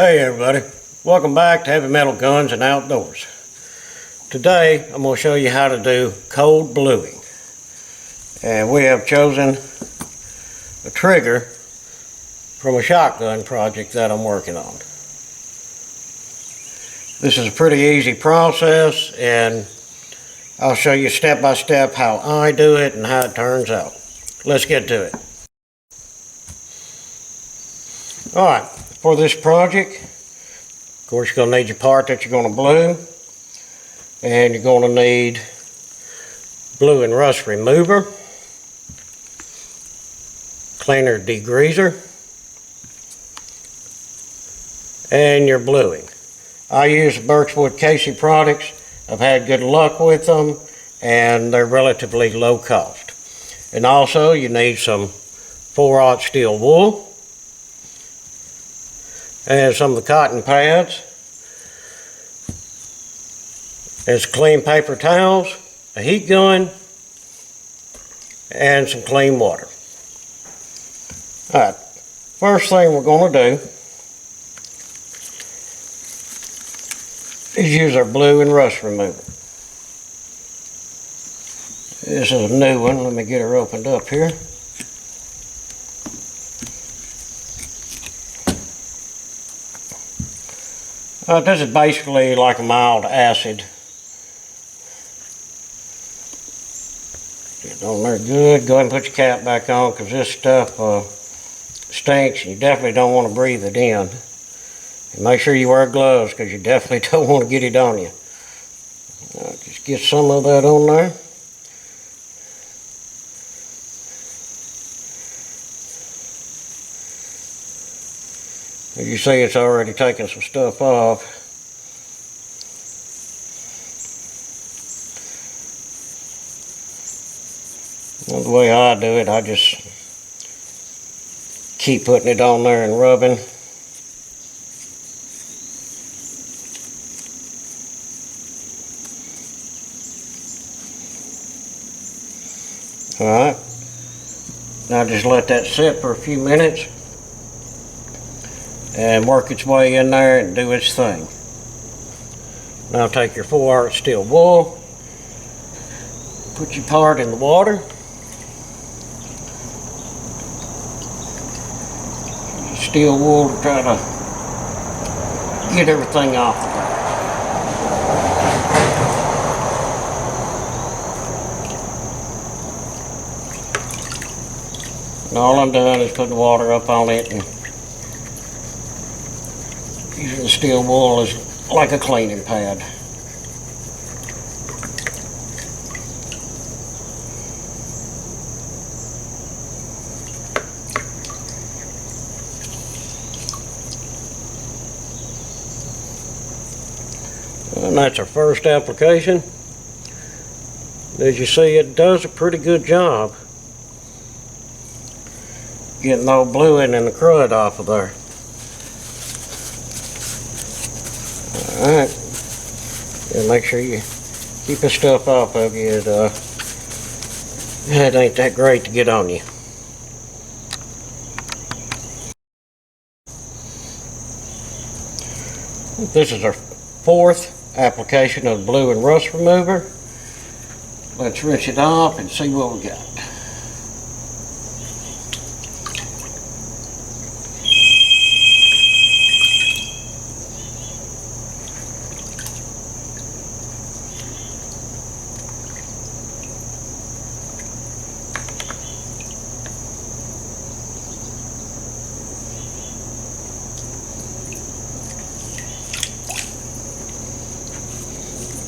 Hey everybody, welcome back to Heavy Metal Guns and Outdoors. Today I'm going to show you how to do cold bluing. And we have chosen a trigger from a shotgun project that I'm working on. This is a pretty easy process, and I'll show you step by step how I do it and how it turns out. Let's get to it. Alright, for this project, of course you're going to need your part that you're going to blue, and you're going to need blue and rust remover, cleaner degreaser, and your bluing. I use Birchwood Casey products. I've had good luck with them, and they're relatively low cost. And also you need some 4/0 steel wool, and some of the cotton pads, and some clean paper towels, a heat gun, and some clean water. Alright, first thing we're going to do is use our blue and rust remover. This is a new one. Let me get her opened up here. This is basically like a mild acid. Get it on there good. Go ahead and put your cap back on, because this stuff stinks, and you definitely don't want to breathe it in. And make sure you wear gloves, because you definitely don't want to get it on you. Just get some of that on there. As you see, it's already taken some stuff off. Well, the way I do it, I just keep putting it on there and rubbing. Alright, now just let that sit for a few minutes and work its way in there and do its thing. Now take your 4/0 steel wool, put your part in the water, steel wool to try to get everything off of there. And all I'm doing is putting water up on it and using the steel wool as like a cleaning pad. And that's our first application. As you see, it does a pretty good job getting the old bluing and the crud off of there. Alright, and make sure you keep the stuff off of you. It ain't that great to get on you. This is our fourth application of blue and rust remover. Let's rinse it off and see what we got.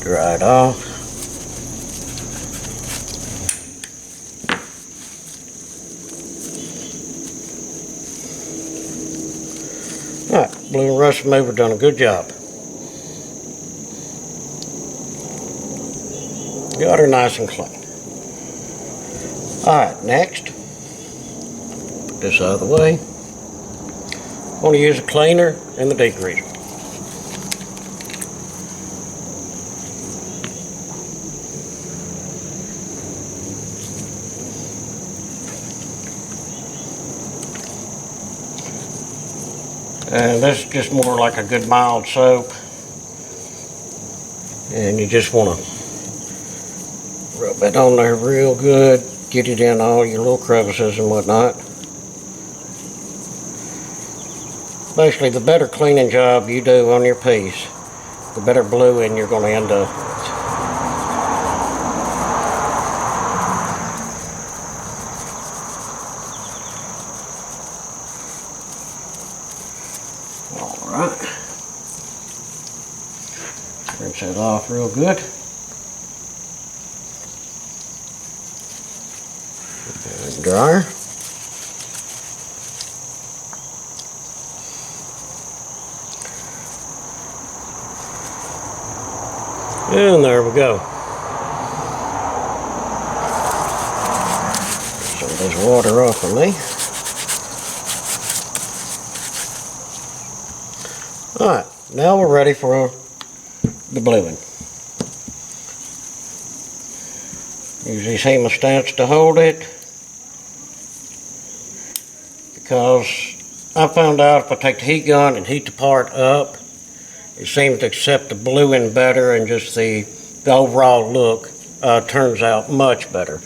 Dry it off. Alright, blue and rust remover done a good job. Got her nice and clean. Alright, next, put this out of the way. I'm going to use a cleaner and the degreaser. And this is just more like a good mild soap. And you just want to rub it on there real good. Get it in all your little crevices and whatnot. Basically, the better cleaning job you do on your piece, the better bluing you're going to end up with. Alright. Rinse that off real good. And dryer. And there we go. Some of this water off of me. Alright, now we're ready for the bluing. Use these hemostats to hold it, because I found out if I take the heat gun and heat the part up, it seems to accept the bluing better, and just the overall look turns out much better.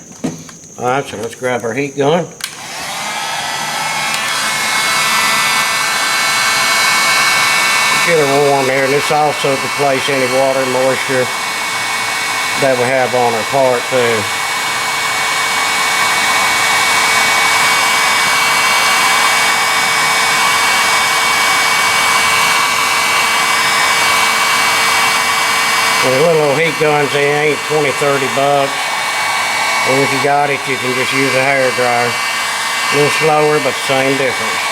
Alright, so let's grab our heat gun. Get her warm there, and this also to place any water moisture that we have on our part too. And the little heat guns, they ain't 20, 30 bucks. And if you got it, you can just use a hair dryer. A little slower, but same difference.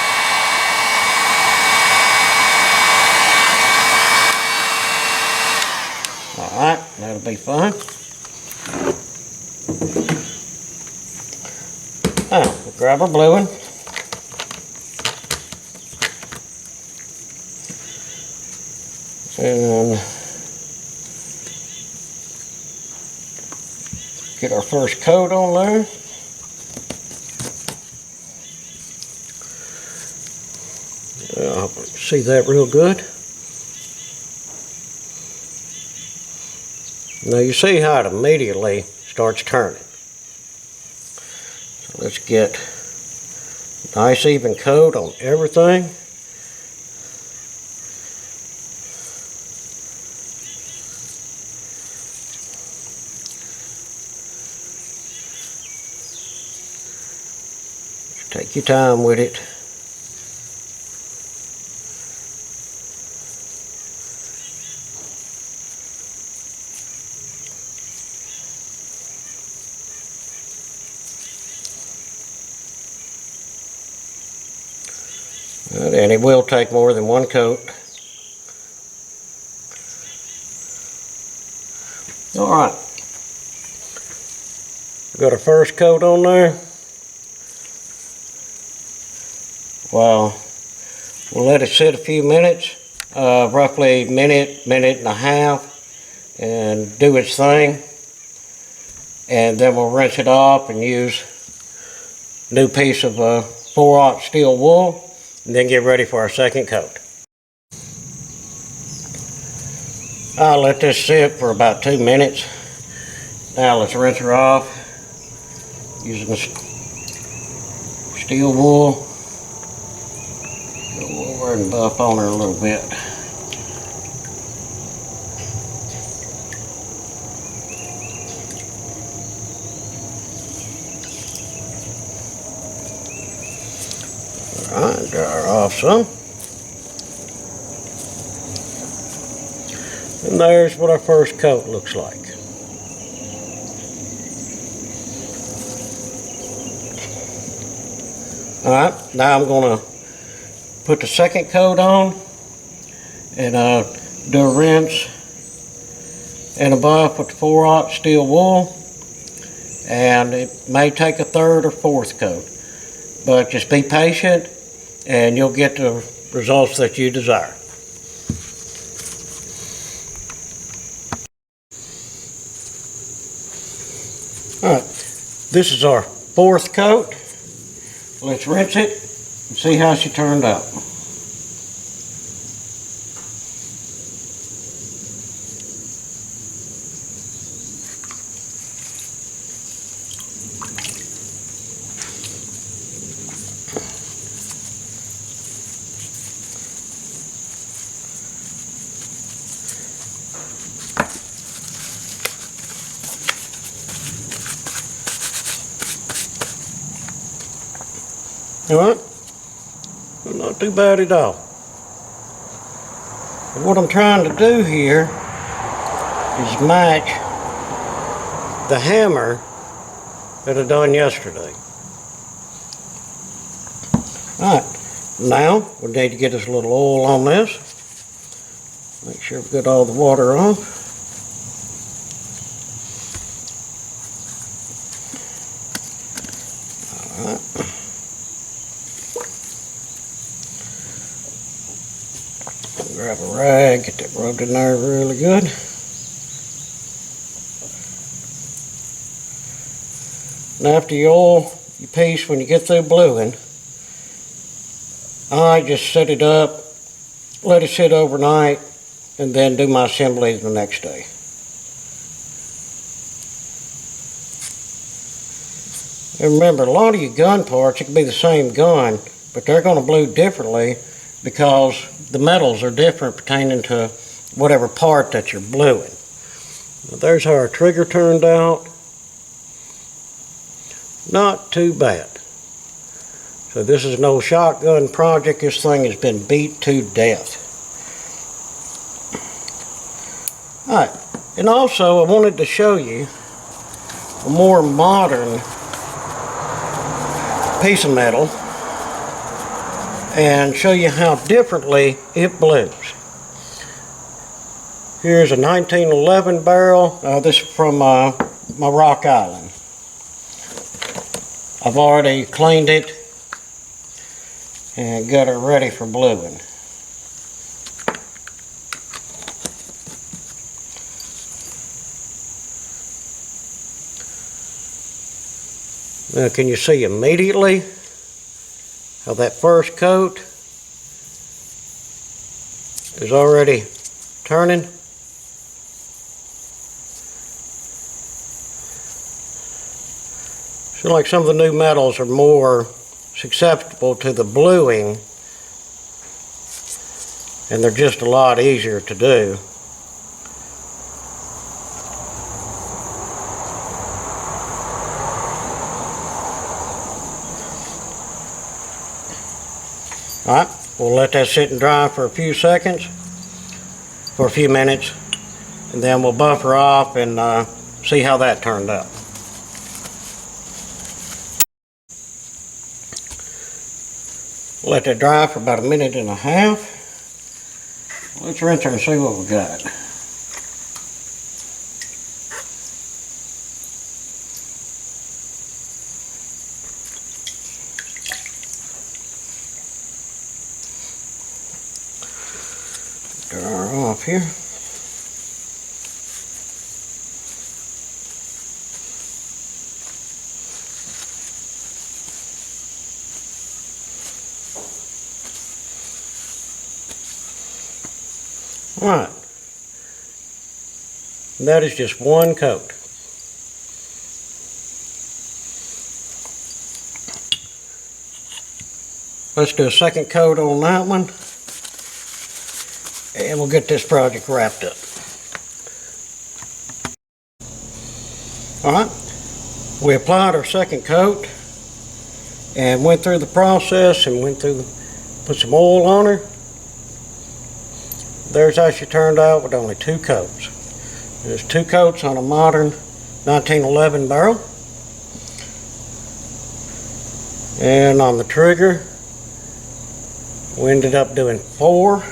Alright, that'll be fine. Now, we'll grab our bluing. And get our first coat on there. I hope you can see that real good. Now you see how it immediately starts turning. So let's get a nice even coat on everything. Just take your time with it. And it will take more than one coat. Alright. Got our first coat on there. Well, we'll let it sit a few minutes, roughly a minute, minute and a half, and do its thing. And then we'll rinse it off and use a new piece of 4/0 steel wool. And then get ready for our second coat. I'll let this sit for about 2 minutes. Now let's rinse her off using the steel wool. Go over and buff on her a little bit. Alright, dry her off some. And there's what our first coat looks like. Alright, now I'm going to put the second coat on and do a rinse and a buff with the 4/0 steel wool. And it may take a third or fourth coat, but just be patient and you'll get the results that you desire. Alright, this is our fourth coat. Let's rinse it and see how she turned out. Alright? Not too bad at all. And what I'm trying to do here is match the hammer that I done yesterday. Alright, now we need to get us a little oil on this. Make sure we get all the water off. Alright. Grab a rag, get that rubbed in there really good. And after you oil your piece, when you get through bluing, I just set it up, let it sit overnight, and then do my assembly the next day. And remember, a lot of your gun parts, it can be the same gun, but they're going to blue differently because the metals are different pertaining to whatever part that you're bluing. Now, there's how our trigger turned out. Not too bad. So this is no shotgun project. This thing has been beat to death. Alright, and also I wanted to show you a more modern piece of metal and show you how differently it blues. Here's a 1911 barrel. This is from my Rock Island. I've already cleaned it and got it ready for bluing. Now, can you see immediately how that first coat is already turning? So like some of the new metals are more susceptible to the bluing, and they're just a lot easier to do. Alright, we'll let that sit and dry for a few seconds, for a few minutes, and then we'll buffer off and see how that turned out. Let that dry for about a minute and a half. Let's rinse her and see what we got. Dry her off here. Alright, that is just one coat. Let's do a second coat on that one, and we'll get this project wrapped up. Alright, we applied our second coat and went through the process and put some oil on her. There's how she turned out with only two coats. There's two coats on a modern 1911 barrel. And on the trigger, we ended up doing 4.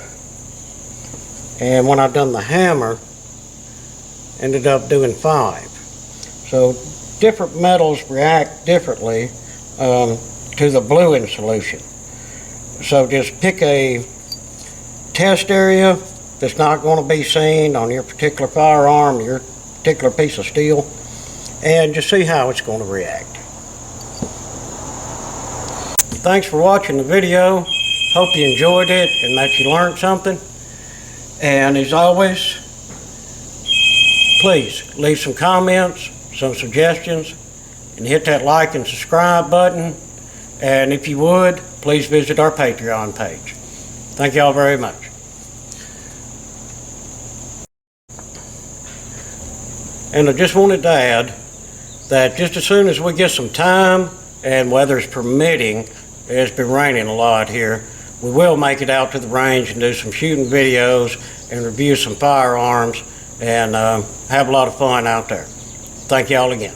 And when I done the hammer, ended up doing 5. So different metals react differently to the bluing solution. So just pick a test area that's not going to be seen on your particular firearm, your particular piece of steel, and just see how it's going to react. Thanks for watching the video. Hope you enjoyed it and that you learned something. And as always, please leave some comments, some suggestions, and hit that like and subscribe button. And if you would, please visit our Patreon page. Thank you all very much. And I just wanted to add that just as soon as we get some time and weather's permitting, It's been raining a lot here. We will make it out to the range and do some shooting videos and review some firearms and have a lot of fun out there. Thank y'all again.